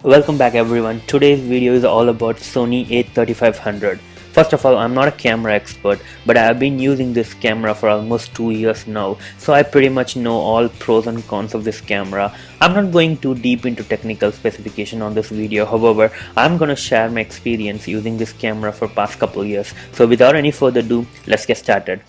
Welcome back everyone. Today's video is all about Sony A3500. First of all, I'm not a camera expert, but I have been using this camera for almost 2 years now, so I pretty much know all pros and cons of this camera. I'm not going too deep into technical specification on this video, however, I'm gonna share my experience using this camera for past couple years. So without any further ado, let's get started.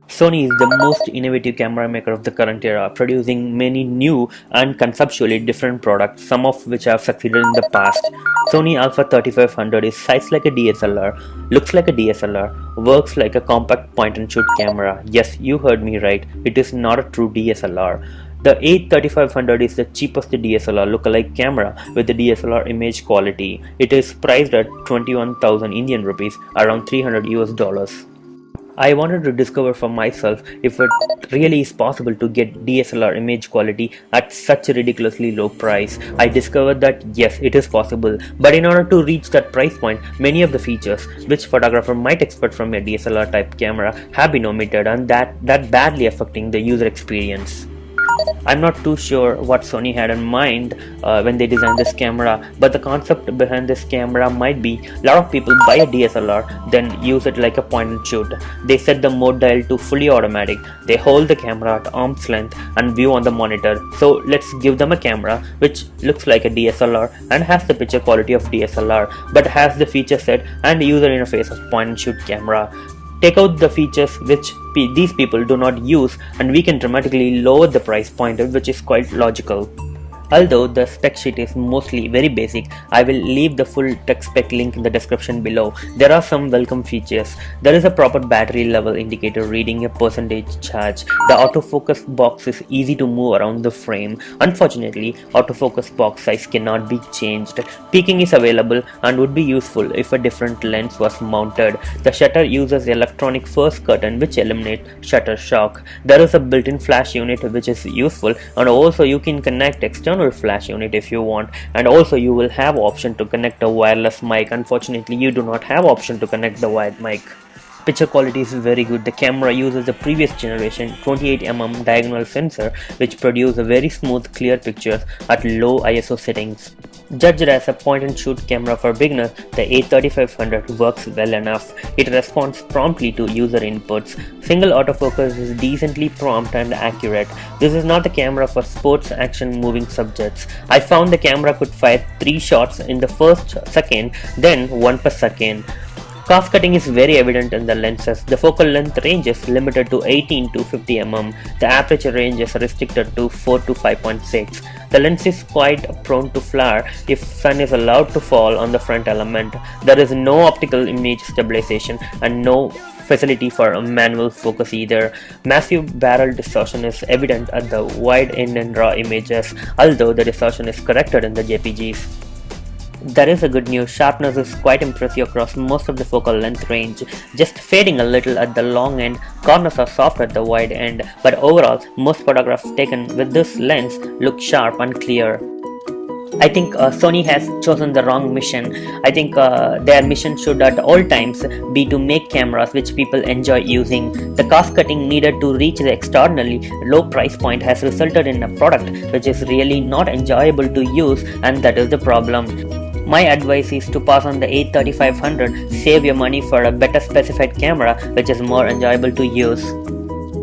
Sony is the most innovative camera maker of the current era, producing many new and conceptually different products, some of which have succeeded in the past. Sony Alpha 3500 is sized like a DSLR, looks like a DSLR, works like a compact point-and-shoot camera. Yes, you heard me right, it is not a true DSLR. The A3500 is the cheapest DSLR lookalike camera with the DSLR image quality. It is priced at 21,000 Indian rupees, around $300 US. I wanted to discover for myself if it really is possible to get DSLR image quality at such a ridiculously low price. I discovered that yes, it is possible, but in order to reach that price point, many of the features which photographer might expect from a DSLR type camera have been omitted, and that badly affecting the user experience. I'm not too sure what Sony had in mind when they designed this camera, but the concept behind this camera might be a lot of people buy a DSLR then use it like a point and shoot. They set the mode dial to fully automatic, they hold the camera at arm's length and view on the monitor. So let's give them a camera which looks like a DSLR and has the picture quality of DSLR but has the feature set and user interface of point and shoot camera. Take out the features which these people do not use and we can dramatically lower the price point, which is quite logical. Although the spec sheet is mostly very basic, I will leave the full tech spec link in the description below. There are some welcome features. There is a proper battery level indicator reading a percentage charge. The autofocus box is easy to move around the frame. Unfortunately, autofocus box size cannot be changed. Peaking is available and would be useful if a different lens was mounted. The shutter uses electronic first curtain which eliminates shutter shock. There is a built-in flash unit which is useful, and also you can connect external flash unit if you want, and also you will have option to connect a wireless mic. Unfortunately, you do not have option to connect the wired mic. Picture quality is very good. The camera uses the previous generation 28mm diagonal sensor which produces a very smooth clear pictures at low ISO settings. Judged as a point-and-shoot camera for beginners, the A3500 works well enough. It responds promptly to user inputs. Single autofocus is decently prompt and accurate. This is not the camera for sports action moving subjects. I found the camera could fire 3 shots in the first second, then 1 per second. Cost cutting is very evident in the lenses. The focal length range is limited to 18 to 50 mm. The aperture range is restricted to 4 to 5.6. The lens is quite prone to flare if sun is allowed to fall on the front element. There is no optical image stabilization and no facility for a manual focus either. Massive barrel distortion is evident at the wide end and raw images, although the distortion is corrected in the JPGs. There is a good news. Sharpness is quite impressive across most of the focal length range, just fading a little at the long end. Corners are soft at the wide end, but overall most photographs taken with this lens look sharp and clear. I think Sony has chosen the wrong mission. I think their mission should at all times be to make cameras which people enjoy using. The cost cutting needed to reach the extraordinarily low price point has resulted in a product which is really not enjoyable to use, and that is the problem. My advice is to pass on the A3500, save your money for a better specified camera which is more enjoyable to use.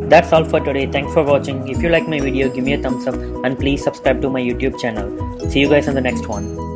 That's all for today. Thanks for watching. If you like my video, give me a thumbs up and please subscribe to my YouTube channel. See you guys in the next one.